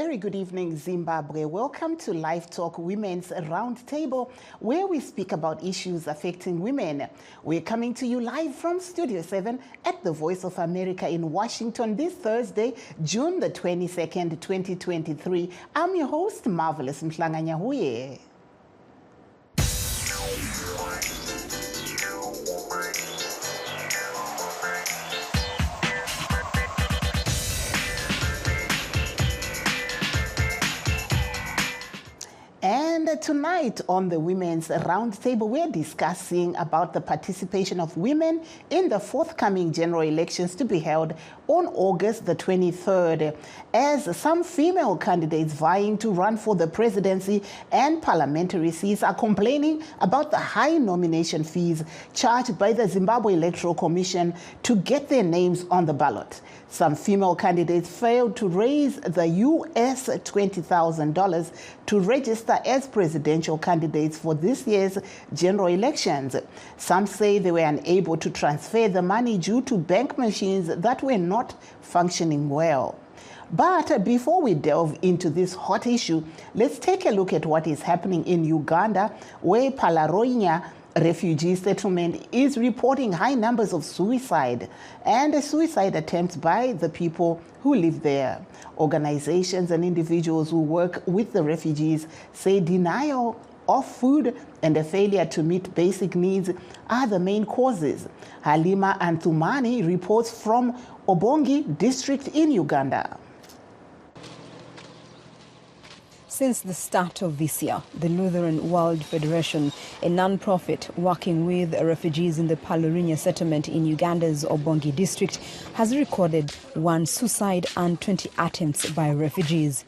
very good evening, Zimbabwe. Welcome to LiveTalk Women's Roundtable, where we speak about issues affecting women. We're coming to you live from Studio 7 at the Voice of America in Washington this Thursday, June the 22nd, 2023. I'm your host, Marvelous Mhlanganyahuye. And tonight on the Women's Roundtable, we're discussing about the participation of women in the forthcoming general elections to be held on August the 23rd, as some female candidates vying to run for the presidency and parliamentary seats are complaining about the high nomination fees charged by the Zimbabwe Electoral Commission to get their names on the ballot. Some female candidates failed to raise the US $20,000 to register as presidential candidates for this year's general elections. Some say they were unable to transfer the money due to bank machines that were not functioning well. But before we delve into this hot issue, let's take a look at what is happening in Uganda, where Palaroinya refugee settlement is reporting high numbers of suicide and suicide attempts by the people who live there. Organizations and individuals who work with the refugees say denial of food and a failure to meet basic needs are the main causes. Halima Anthumani reports from Obongi district in Uganda. Since the start of this year, the Lutheran World Federation, a non-profit working with refugees in the Palaroinya settlement in Uganda's Obongi district, has recorded 1 suicide and 20 attempts by refugees.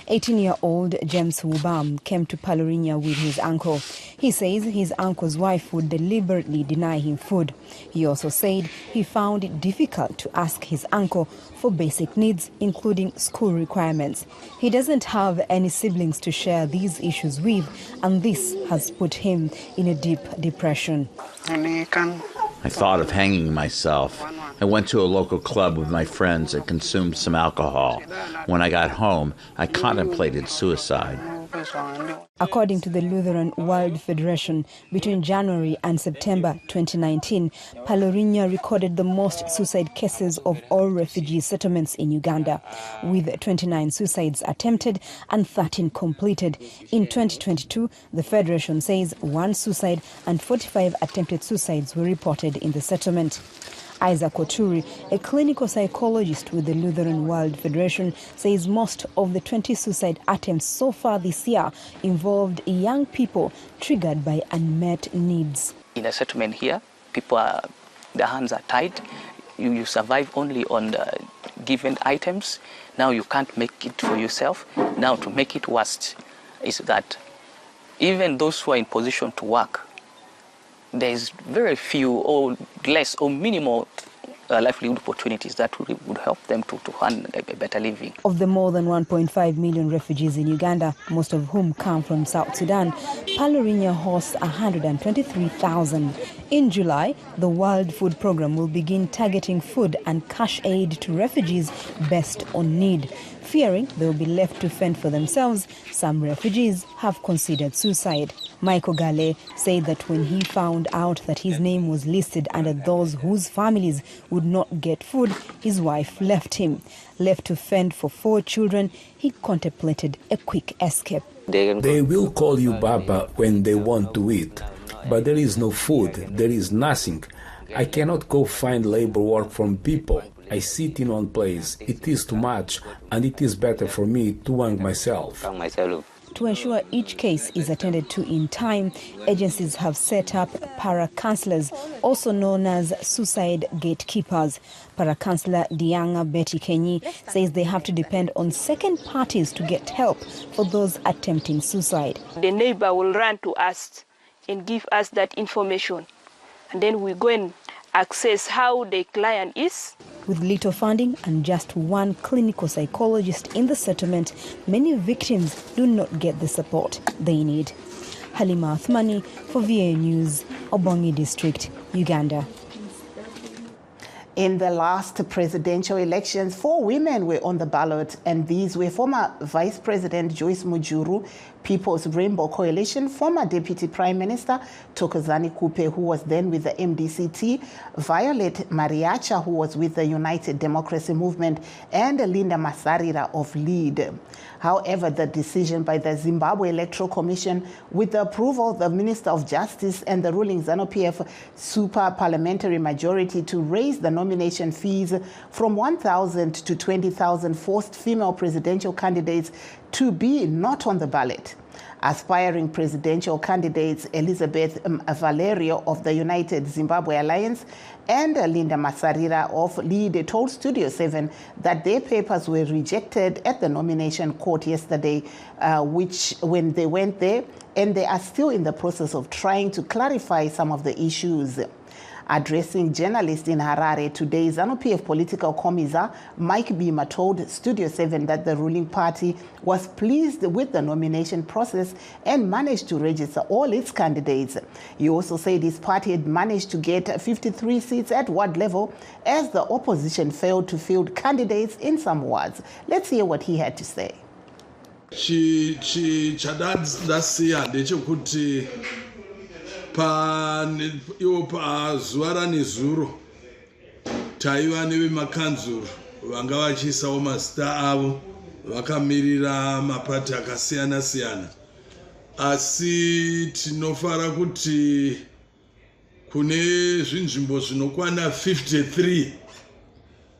18-year-old James Wubam came to Palaroinya with his uncle. He says his uncle's wife would deliberately deny him food. He also said he found it difficult to ask his uncle for basic needs, including school requirements. He doesn't have any siblings to share these issues with, and this has put him in a deep depression. I thought of hanging myself. I went to a local club with my friends and consumed some alcohol. When I got home, I contemplated suicide. According to the Lutheran World Federation, between January and September 2019, Palaroinya recorded the most suicide cases of all refugee settlements in Uganda, with 29 suicides attempted and 13 completed. In 2022, the Federation says 1 suicide and 45 attempted suicides were reported in the settlement. Isaac Oturi, a clinical psychologist with the Lutheran World Federation, says most of the 20 suicide attempts so far this year involved young people triggered by unmet needs. In a settlement here, their hands are tied. You survive only on the given items. Now you can't make it for yourself. Now to make it worse is that even those who are in position to work, there's very few or less or minimal livelihood opportunities that would help them to earn a better living. Of the more than 1.5 million refugees in Uganda, most of whom come from South Sudan, Palaroinya hosts 123,000. In July, the World Food Programme will begin targeting food and cash aid to refugees based on need. Fearing they will be left to fend for themselves, some refugees have considered suicide. Michael Gale said that when he found out that his name was listed under those whose families would not get food, his wife left him. Left to fend for 4 children, he contemplated a quick escape. They will call you Baba when they want to eat, but there is no food, there is nothing. I cannot go find labor work from people. I sit in one place. It is too much, and it is better for me to hang myself. To ensure each case is attended to in time, agencies have set up para-counselors, also known as suicide gatekeepers. Para-counselor Dianga Betty Kenyi says they have to depend on second parties to get help for those attempting suicide. The neighbor will run to us and give us that information, and then we go and access how the client is. With little funding and just 1 clinical psychologist in the settlement, many victims do not get the support they need. Halima Athmani for VA News, Obongi District, Uganda. In the last presidential elections, 4 women were on the ballot, and these were former Vice President Joyce Mujuru, People's Rainbow Coalition, former Deputy Prime Minister Thokozani Kupe, who was then with the MDCT, Violet Mariacha, who was with the United Democracy Movement, and Linda Masarira of LEAD. However, the decision by the Zimbabwe Electoral Commission, with the approval of the Minister of Justice and the ruling ZANU-PF super parliamentary majority to raise the nomination fees from 1,000 to 20,000, forced female presidential candidates to be not on the ballot. Aspiring presidential candidates Elizabeth Valerio of the United Zimbabwe Alliance and Linda Masarira of LEAD told Studio 7 that their papers were rejected at the nomination court yesterday, when they went there, and they are still in the process of trying to clarify some of the issues. Addressing journalists in Harare today, ZANU-PF political commissar Mike Bima told Studio 7 that the ruling party was pleased with the nomination process and managed to register all its candidates. He also said his party had managed to get 53 seats at ward level as the opposition failed to field candidates in some wards. Let's hear what he had to say. Zuva ranezuro taiva nevemakanzuru vanga vachiisawo mazita avo vakamirira mapati akasiyana siyana, asi tinofara kuti kune zvinzvimbo zvinokwana 53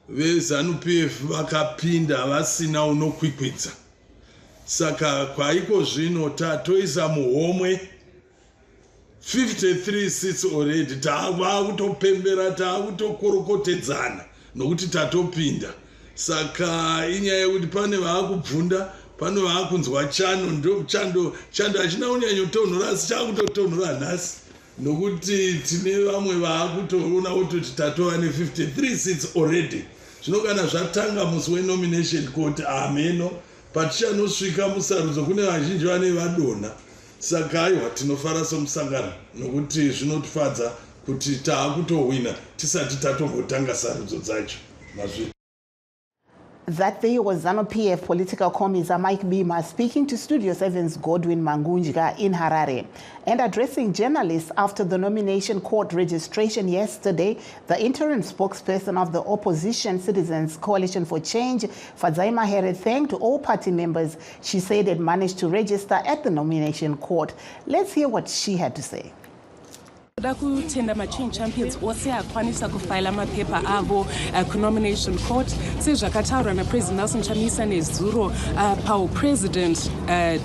veZANU-PF vakapinda vasina unokwikwidza. Saka kwaiko zvino tatoisa muhomwe 53 seats already. Taakutopembera, taakutokorokotedzana nokuti tatopinda. Saka inyaya yekuti pane vaakubvunda, pane vaakunzwa chando, ndo chando hachina kunyanyotonhora, asi chaakutotonhora nhasi nokuti tine vamwe vaakutoona kuti tatova ne53 seats already. Zvino kana zvatanga musi wenomination court ameno patichanosvika musarudzo kune vazhinji vane vadonha. Saka aiwa tinofara somusangano nokuti zvinotifadza kuti taakutohwina tisati tatombotanga sarudzo dzacho. That day was ZANU-PF political commissar Mike Bima speaking to Studio 7's Godwin Mangunjika in Harare. And addressing journalists after the nomination court registration yesterday, the interim spokesperson of the opposition Citizens Coalition for Change, Fadzai Mahere, thanked all party members she said had managed to register at the nomination court. Let's hear what she had to say. Kutenda ma-change champions ose akwanisa kufaila mapepa avo ku-nomination court sezvakataurwa napresident Nelson Chamisa nezuro paupresident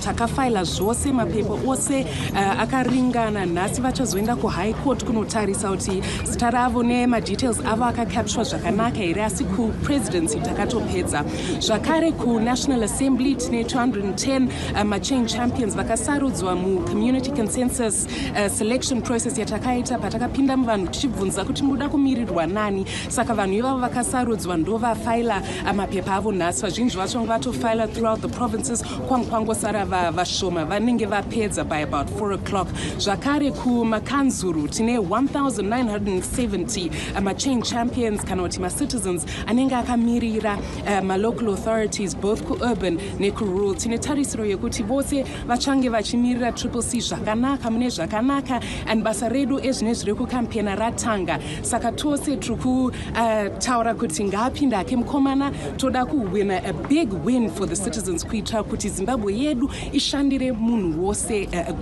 takafaila zvose mapepa ose akaringana. Nhasi vachazoenda kuhigh court kunotarisa kuti zita ravo nemadetails avo akacapture zvakanaka here, asi kupresidency takatopedza. Zvakare ku-National Assembly tine 210 ma-change champions vakasarudzwa mu-community consensus selection process yatakaita patakapinda muvanhu tichibvunza kuti muda kumirirwa nani. Saka vanhu ivavo vakasarudzwa ndo vafaila mapepa avo nhasi. Vazhinji vacho vatofaila throughout the provinces, kwangosara vashoma vanenge vapedza by about 4 o'clock. Zvakare kumakanzuru tine 1970 ma-change champions kana kuti ma-citizens anenge akamirira ma-local authorities both ku-urban neku-rural. Tine tarisiro yekuti vose vachange vachimirira triple C zvakanaka mune zvakanaka, and basa redu ezvine zviri kukampena ratanga. Saka tose tiri kutaura kuti ngaapinda ake mukomana, toda kuwina a big win for the citizens kuitira kuti Zimbabwe yedu ishandire munhu wose, a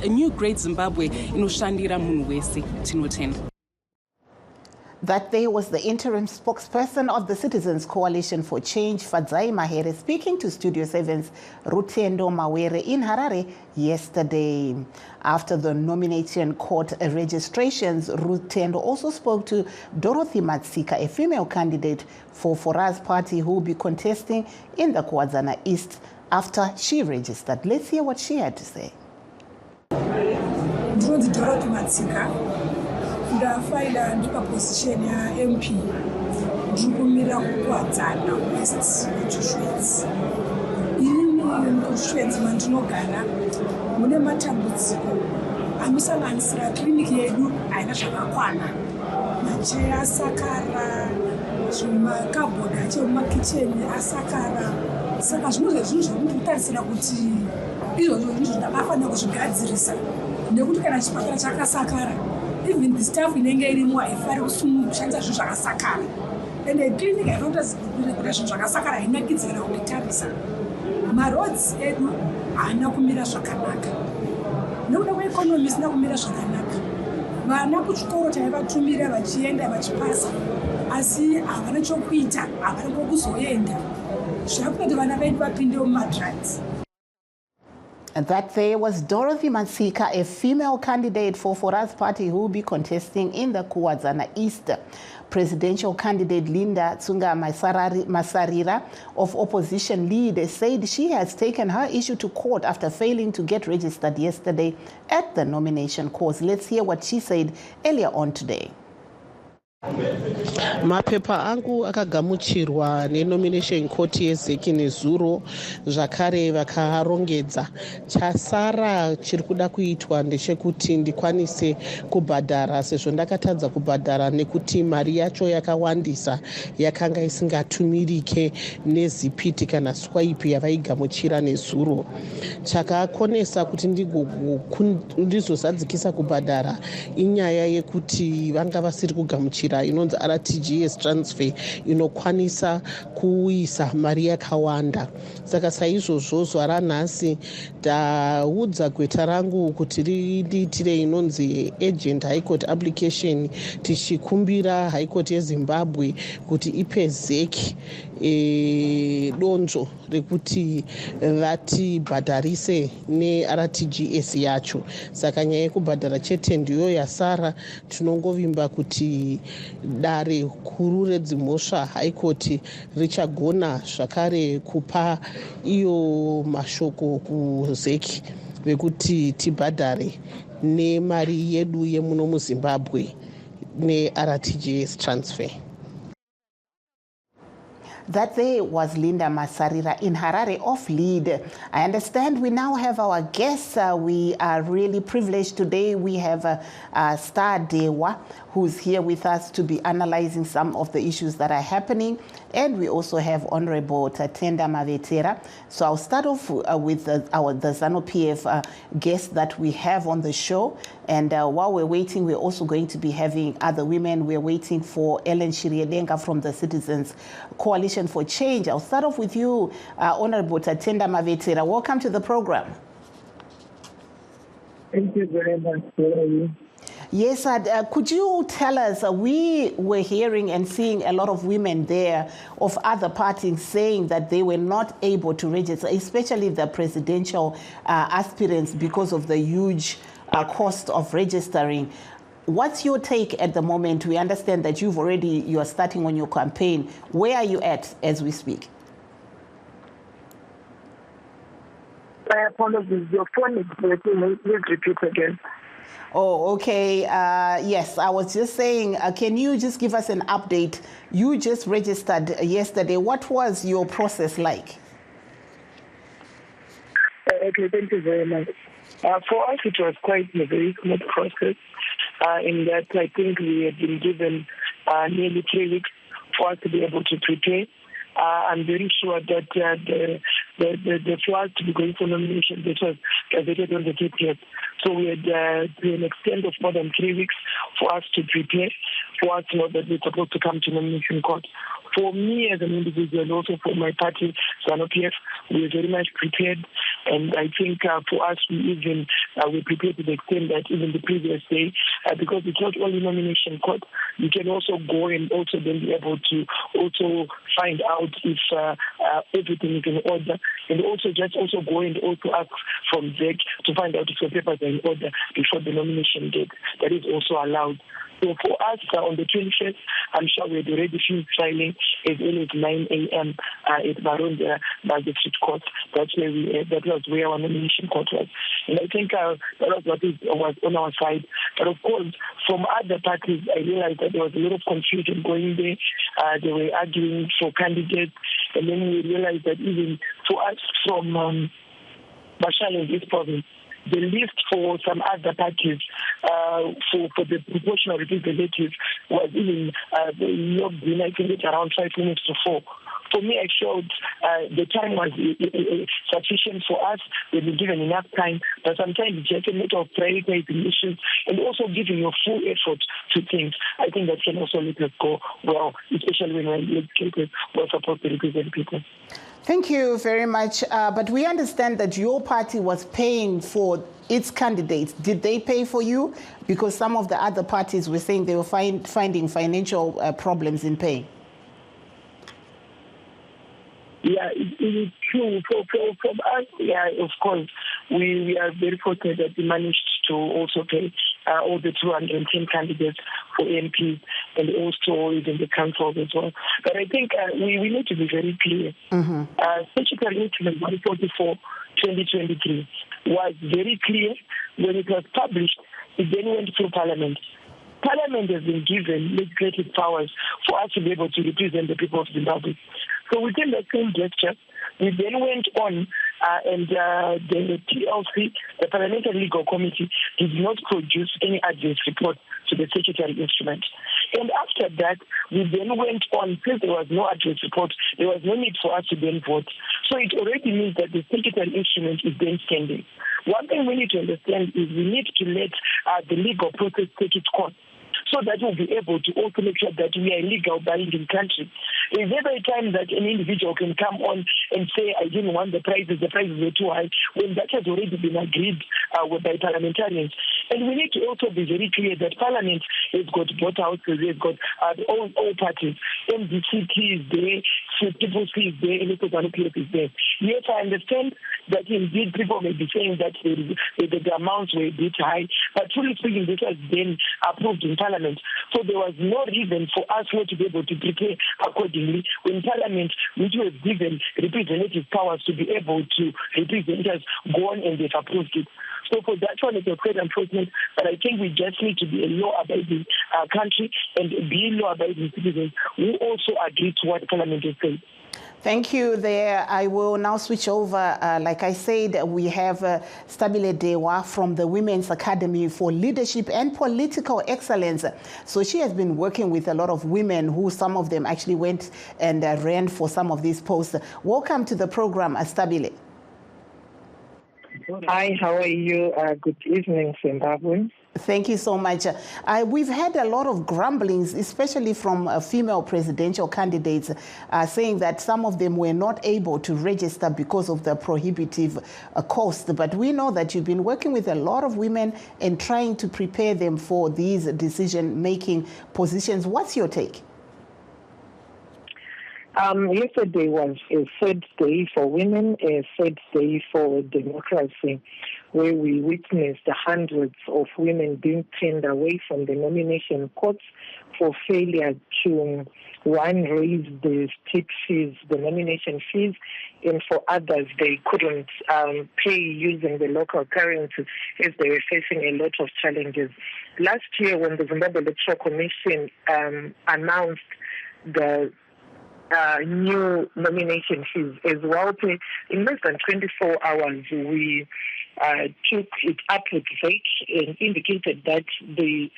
new great Zimbabwe inoshandira munhu wese. Tinotenda. That day was the interim spokesperson of the Citizens Coalition for Change, Fadzai Mahere, speaking to Studio 7's Rutendo Mawere in Harare yesterday. After the nomination court registrations, Rutendo also spoke to Dorothy Matsika, a female candidate for Fora's party who will be contesting in the Kwazana East after she registered. Let's hear what she had to say. Dorothy Matsika. Ndafaila ndipa position ya MP ndikumira kukwadzana West Schweiz. Ini kuSchweiz mandinogara mune matambudziko anosanganisira kliniki yedu haina zvakakwana. macheya asakara, zvimakabhodhi achemumakicheni asakara. Saka zvimwe zvezvinhu zvokuti kutarisira kuti izvozvo ndizvo ndakafanira kuzvigadzirisa, nekuti kana chipatara chakasakara, even the staff inenge irimo haifari kushandisa zvinhu zvakasakara, ende clinic haifanira kuita zvinhu zvakasakara, hainakidzi kana kutarisa. Maroads edu haana kumira zvakanaka, nekuda kweikonomi isina kumira zvakanaka. Vana kuchikoro chaivatumira vachienda vachipasa, asi havana chokuita, havana kwokuzoenda. Zvakuita kuti vana vedu vapinde mumadrugs. And that there was Dorothy Matsika, a female candidate for Fora's party who will be contesting in the Kuwadzana East. Presidential candidate Linda Tsunga Masarira of opposition lead said she has taken her issue to court after failing to get registered yesterday at the nomination course. Let's hear what she said earlier on today. Mapepa angu akagamuchirwa nenomination court yeZeki nezuro, zvakare vakarongedza. Chasara chiri kuda kuitwa ndechekuti ndikwanise kubhadhara, sezvo ndakatadza kubhadhara nekuti mari yacho yakawandisa, yakanga isingatumirike nezipiti kana swipe yavaigamuchira nezuro. Chakakonesa kuti ndizozadzikisa kubhadhara inyaya yekuti vanga vasiri kugamuchira inonzi RTGS transfer inokwanisa kuisa mari yakawanda. Saka saizvozvo zuva ranhasi ndaudza gweta rangu kuti riitire inonzi agent high court application, tichikumbira high court yeZimbabwe kuti ipe ZEC donzvo rekuti vatibhadharise neRTGS yacho. Saka nyaya yekubhadhara chete ndiyo yasara. Tinongovimba kuti dare guru redzimhosva high court richagona zvakare kupa iyo mashoko kuZEC vekuti tibhadhare nemari yedu yemuno muZimbabwe neRTGS transfer. That there was Linda Masarira in Harare of LEAD. I understand we now have our guests. We are really privileged today. We have Star Dewa, who's here with us to be analyzing some of the issues that are happening. And we also have Honorable Tatenda Mavetera. So I'll start off with the ZANU-PF guests that we have on the show. And while we're waiting, we're also going to be having other women. We're waiting for Ellen Shiriedenga from the Citizens Coalition for Change. I'll start off with you, Honorable Tatenda Mavetera. Welcome to the program. Thank you very much. Yes, could you tell us, we were hearing and seeing a lot of women there of other parties saying that they were not able to register, especially the presidential aspirants, because of the huge cost of registering. What's your take at the moment? We understand that you are starting on your campaign. Where are you at as we speak? I apologize. Your phone is breaking. Please repeat again. Oh, okay. Yes, I was just saying, can you just give us an update? You just registered yesterday. What was your process like? Okay, thank you very much. For us, it was quite a very smooth process in that I think we had been given nearly 3 weeks for us to be able to prepare. I'm very sure that the flight to be going for nomination, this was gazetted on the 30th. So we had an extent of more than 3 weeks for us to prepare, for us to know that we're supposed to come to nomination court. For me as an individual, also for my party, ZANU-PF, we were very much prepared. And I think for us, we prepared to the extent that even the previous day, because it's not only nomination court, you can also go and also then be able to also find out if everything is in order, and also go and also ask from ZEC to find out if your papers are in order before the nomination date. That is also allowed. So for us, on the 21st, I'm sure we had already finished filing as early as 9 a.m. At Barunda Magistrate Court. That was where our nomination court was. And I think that was what was on our side. But of course, from other parties, I realized that there was a lot of confusion going there. They were arguing for candidates. And then we realized that even for us from Bashal in this province, the list for some other parties for the proportional representatives was even logged in, I think, at around 5 minutes to 4. For me, I felt the time was sufficient for us. We've been given enough time, but sometimes it's just a matter of prioritizing issues and also giving your full effort to things. I think that can also let us go well, especially when we're legislators who are supposed to represent people. Thank you very much. But we understand that your party was paying for its candidates. Did they pay for you? Because some of the other parties were saying they were finding financial problems in paying. Yeah, it is true. From us, yeah, of course, we are very fortunate that we managed to also pay all the 210 candidates for MPs and also even the councils as well. But I think we need to be very clear. Statutory Instrument 144/2023 was very clear when it was published. It then went through Parliament. Parliament has been given legislative powers for us to be able to represent the people of Zimbabwe. So within that same gesture, we then went on and the TLC, the Parliamentary Legal Committee, did not produce any adverse report to the statutory instrument. And after that, we then went on, since there was no adverse report, there was no need for us to then vote. So it already means that the statutory instrument is then standing. One thing we need to understand is we need to let the legal process take its course, so that we'll be able to also make sure that we are a legal binding country. There's never a time that an individual can come on and say, I didn't want the prices were too high, when that has already been agreed by parliamentarians. And we need to also be very clear that Parliament has got both houses, has got all parties. MDCT is there, People is there, and PF is there. Yes, I understand that indeed people may be saying that the amounts were a bit high, but truly speaking, this has been approved in Parliament. So there was no reason for us not to be able to prepare accordingly when Parliament, which was given representative powers to be able to represent us, go on and they've approved it. So for that one, it's quite unfortunate, but I think we just need to be a law-abiding country and be law-abiding citizens who also agree to what Parliament has said. Thank you there. I will now switch over. Like I said, we have Stabile Dewa from the Women's Academy for Leadership and Political Excellence. So she has been working with a lot of women who some of them actually went and ran for some of these posts. Welcome to the program, Stabile. Hi, how are you? Good evening, Zimbabwe. Thank you so much. We've had a lot of grumblings, especially from female presidential candidates, saying that some of them were not able to register because of the prohibitive cost. But we know that you've been working with a lot of women and trying to prepare them for these decision-making positions. What's your take? Yesterday was a third day for women, a third day for democracy, where we witnessed hundreds of women being turned away from the nomination courts for failure to, one, raise the state fees, the nomination fees, and for others, they couldn't pay using the local currency as they were facing a lot of challenges. Last year, when the Zimbabwe Electoral Commission announced the new nomination fees as well, in less than 24 hours, we took it up with ZEC and indicated that the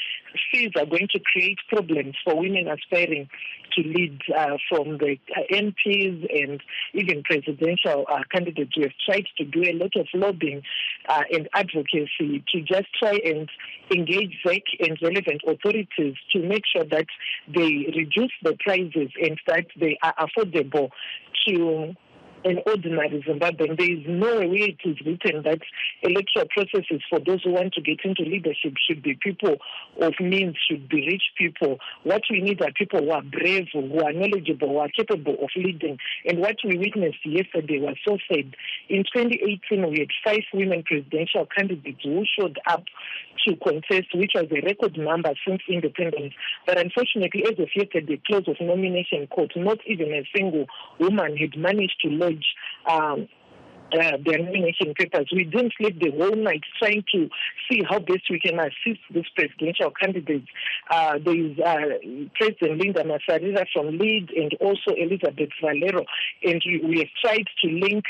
fees are going to create problems for women aspiring to lead from the MPs and even presidential candidates. We have tried to do a lot of lobbying and advocacy to just try and engage ZEC and relevant authorities to make sure that they reduce the prices and that they are affordable to an ordinary Zimbabwean. There is no way it is written that electoral processes for those who want to get into leadership should be people of means, should be rich people. What we need are people who are brave, who are knowledgeable, who are capable of leading. And what we witnessed yesterday was so sad. In 2018, we had 5 women presidential candidates who showed up to contest, which was a record number since independence. But unfortunately, as of yesterday, close of nomination court, not even a single woman had managed to lodge their nomination papers. We didn't sleep the whole night trying to see how best we can assist these presidential candidates. There is President Linda Masarira from LEAD and also Elizabeth Valero, and we have tried to link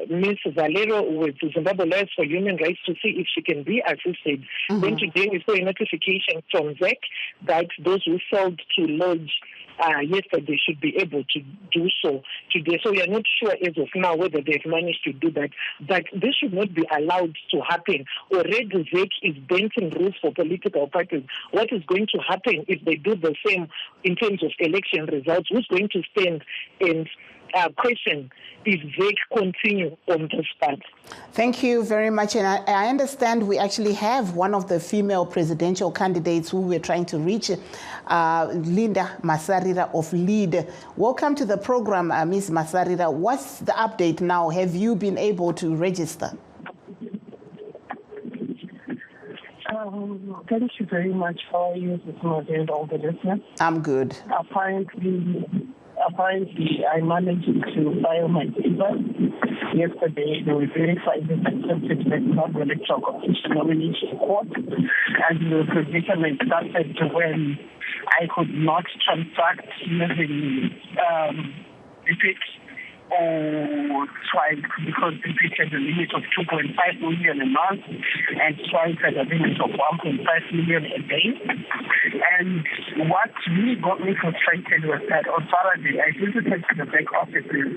Ms. Valero with Zimbabwe Lawyers for Human Rights to see if she can be assisted. Then today we saw a notification from ZEC that those who failed to lodge yesterday should be able to do so today. So we are not sure as of now whether they've managed to do that. But this should not be allowed to happen. Already ZEC is bending rules for political parties. What is going to happen if they do the same in terms of election results? Who's going to stand and question if they continue on this path? Thank you very much. And I understand we actually have one of the female presidential candidates who we're trying to reach, Linda Masarira of LEAD. Welcome to the program, Ms. Masarira. What's the update now? Have you been able to register? Thank you very much for you this morning and all the listeners. I'm good. Apparently, I managed to file my paper. Yesterday, they were verified and accepted by the Zimbabwe Electoral Commission Nomination Court, and the predicament started when I could not transact using EPIC or Swipe because EPIC had a limit of 2.5 million a month and Swipe had a limit of 1.5 million a day. And what really got me frustrated was that on Saturday I visited to the back offices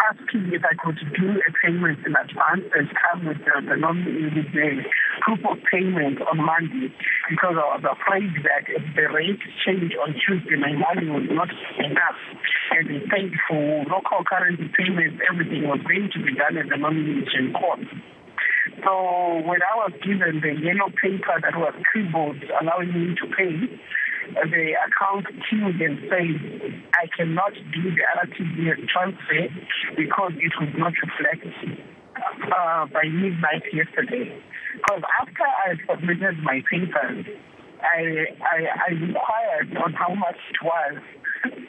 asking if I could do a payment in advance and come with the proof of payment on Monday because I was afraid that if the rate changed on Tuesday, my money was not enough. And they paid for local currency payments, everything was going to be done at the nomination court. So when I was given the yellow paper that was scribbled allowing me to pay, the account queued and said, I cannot do the RTGS transfer because it would not reflect by midnight yesterday. Because after I submitted my papers, I inquired on how much it was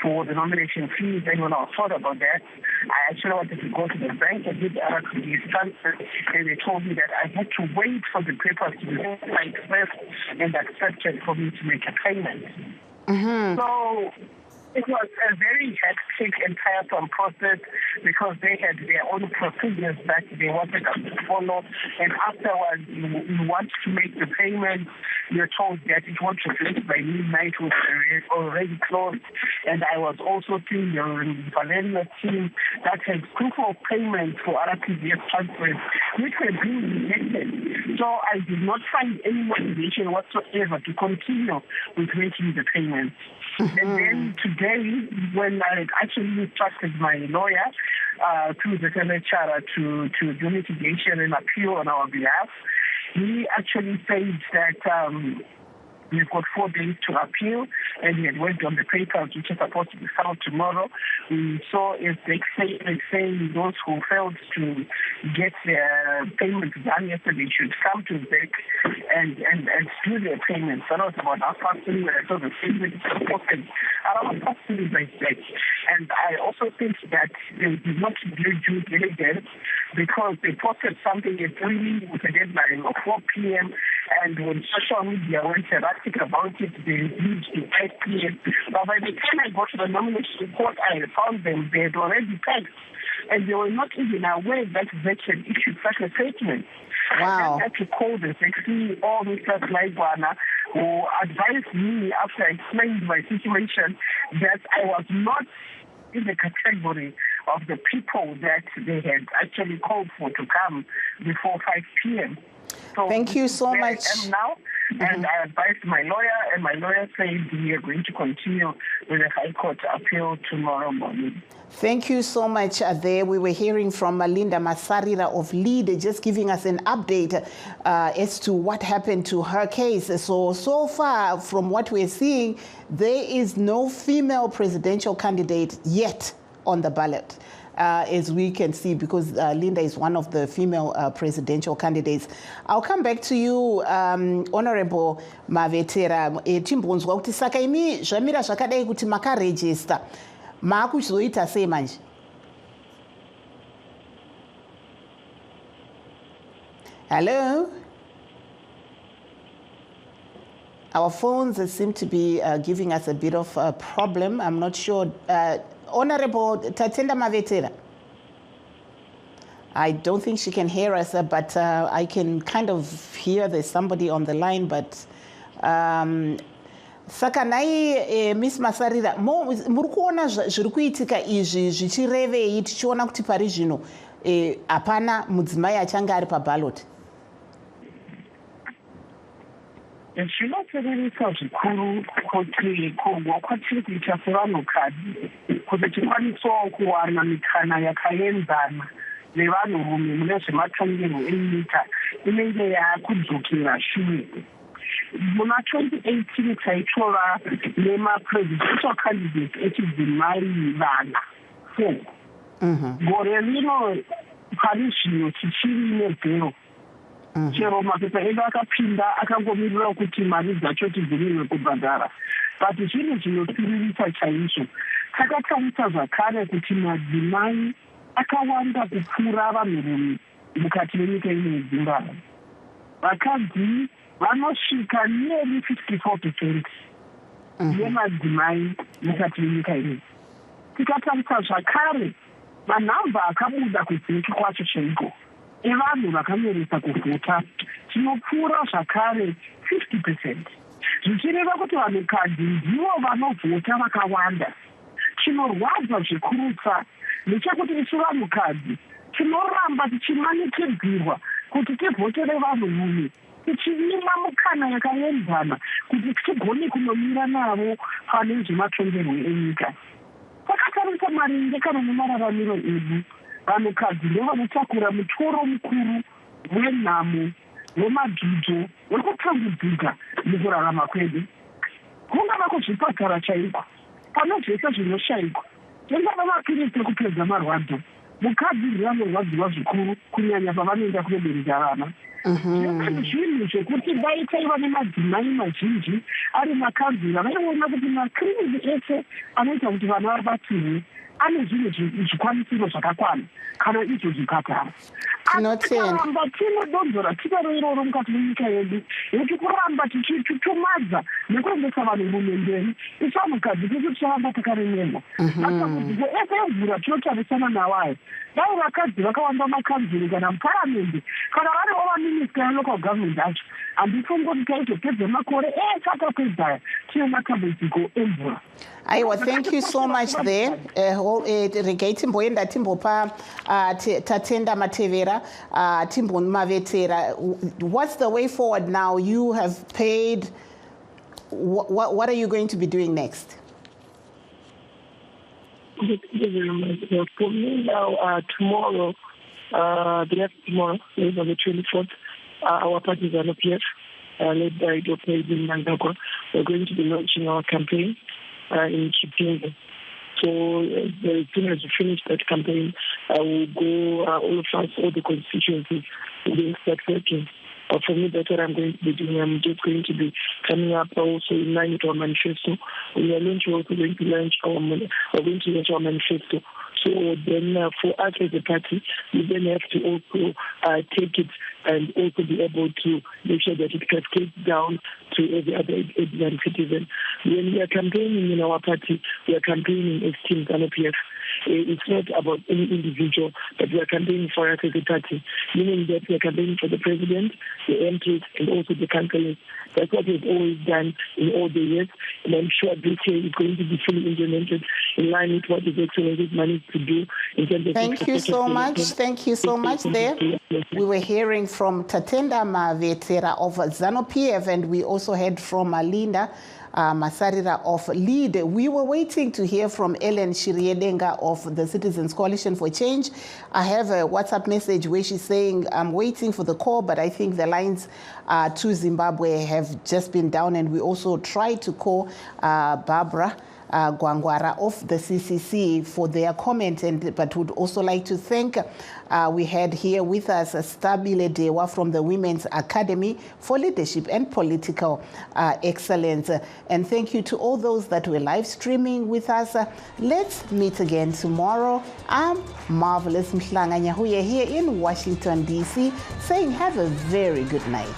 for the nomination fees, and when I was told about that, I actually wanted to go to the bank and did the RTGS transfer, and they told me that I had to wait for the papers to be signed first and accepted for me to make a payment. So it was a very hectic and tiresome process because they had their own procedures that they wanted us to follow. And afterwards, you want to make the payment, you're told that it won't reflect by midnight, was already closed. And I was also seeing the Valeria team that had proof of payment for RTGS transfers, which were being rejected. So I did not find any motivation whatsoever to continue with making the payments. And then today, when I actually instructed my lawyer through the MHR to do mitigation and appeal on our behalf, he actually said that we've got 4 days to appeal, and he had worked on the papers, which are supposed to be filed tomorrow. We saw if they saying those who failed to get their payments done yesterday should come to ZEC and do their payments. That was about 3:30 when I saw the statement posted around 3:30 by ZEC. And I also think that they did not do due diligence because they posted something at 3 with a deadline of 4 p.m. And when social media went erratic about it, they moved to 5 p.m. But by the time I got to the nomination court, I found them, they had already paid. And they were not even aware that ZEC had issued such a statement. Wow. I had to call the CEO, Mr. Slaibwana, who advised me after I explained my situation that I was not in the category of the people that they had actually called for to come before 5 p.m. So thank you so much. I am now, and I advised my lawyer, and my lawyer said we are going to continue with the High Court appeal tomorrow morning. Thank you so much. There we were hearing from Linda Masarira of LEAD, just giving us an update as to what happened to her case. So far, from what we're seeing, there is no female presidential candidate yet on the ballot. As we can see, because Linda is one of the female presidential candidates. I'll come back to you, Honorable Mavetera. Timbonzwa kuti saka imi zvamira zvakadai kuti makaregister, maakuzoita sei manje? Hello? Our phones seem to be giving us a bit of a problem. I'm not sure. Honorable Tatenda Mavetera. I don't think she can hear us, but I can kind of hear there's somebody on the line, but saka nai Miss Masarira muri kuona zviri kuitika izvi zvichirevei tichiona kuti pari zvino hapana mudzimai achanga ari paballot. Zvinoteveresa zvikuru kuti kurwa kwatiri kuita sevanhukadzi kuti tikwanisawo kuwana mikana yakaenzana nevanhurume mune zvematongerwo enyika inenge yakudzokera shure. Muna 2018 taitova nemapresidential candidates echidzimai vana 4. Gore rino pari zvino tichiri nezero. Chero mapepa edu akapinda akangomirira kuti mari dzacho tibvumirwe kubhadhara. But zvinhu zvinotiririsa chaizvo. Takatarisa zvakare kuti madzimai akawanda kupfuura vanhurume mukati menyika ino yeZimbabwe. Vakadzi vanosvika nearly 54% yemadzimai mukati menyika ino. Tikatarisa zvakare manhamba akabuda kunze kwacho chaiko evanhu vakanyoresa kuvhota tinopfuura zvakare 50%. Zvichireva kuti vanhukadzi ndivo vanovhota vakawanda. Chinorwadza zvikurutsa nechekuti isu vanhukadzi tinoramba tichimanikidzirwa kuti tivhotere vanhurume tichiima mukana yakaenzana kuti tigone kunomira navo pane zvematongerwo enyika. Takatarisa maringe kana nemararamiro edu, vanhukadzi ndovanotakura mutoro mukuru wenhamo, wemadhudho, wekutambudzika mukurarama kwedu. Kungava kuzvipatara chaiko, pane zvese zvinoshayikwa, tingava mapirisi ekupedza marwadzo. Mukadzi ndiye anorwadziwa zvikuru kunyanya pavanoenda kunobereka vana. Zvinhu zvekuti dai taiva nemadzimai mazhinji ari makanzura vaiona kuti makiriniki ese anoita kuti vana vabatsirwe ane zvinhu zvikwanisiro zvakakwana kana izvo zvipatara. Tikaramba tinodonzora tirero iroro mukati menyika yedu yekuti kuramba tichitutumadza nekuendesa vanhurume mberi isu vanhukadzi tese ticharamba takaremerwa. Matambudziko ese emvura tinotarisana nawo aya. Dai vakadzi vakawanda makanzuri kana muparamende kana variwo vaminista elocal government acho handifungi kuti taitopedza makore ese akapedzaya tine matambudziko emvura. Aiwa, thank you so much there. Regai timboenda timbopa Tatenda Matevera Mavetera. What's the way forward now? You have paid. What are you going to be doing next? For me now, tomorrow, the day after tomorrow, on the 24th, our party is LPF, led by Dr. Edwin Mandagwa. We're going to be launching our campaign in Chipinge. So as soon as we finish that campaign, we'll go, all of us, all the constituencies, will start working. For me, that's what I'm going to be doing. I'm just going to be coming up also in line with our manifesto. We are also going to launch our manifesto. So then for us as a party, we then have to also take it and also be able to make sure that it cascades down to every other citizen. When we are campaigning in our party, we are campaigning as Team LPF. It's not about any individual, but we are campaigning for us as a party, meaning that we are campaigning for the president, the MPs, and also the councillors. That's what we've always done in all the years, and I'm sure this year is going to be fully implemented in line with what the Excellency's managed to do in terms of... Thank you so much. Thank you so much there. We were hearing from Tatenda Mavetera of ZANU-PF, and we also heard from Linda Masarira of LEAD. We were waiting to hear from Ellen Shiriedenga of the Citizens Coalition for Change. I have a WhatsApp message where she's saying, I'm waiting for the call, but I think the lines to Zimbabwe have just been down, and we also tried to call Barbara Gwangwara of the CCC for their comment, but would also like to thank, we had here with us Stabile Dewa from the Women's Academy for Leadership and Political Excellence. And thank you to all those that were live streaming with us. Let's meet again tomorrow. I'm Marvelous Mhlanga Nyahuye here in Washington, D.C., saying have a very good night.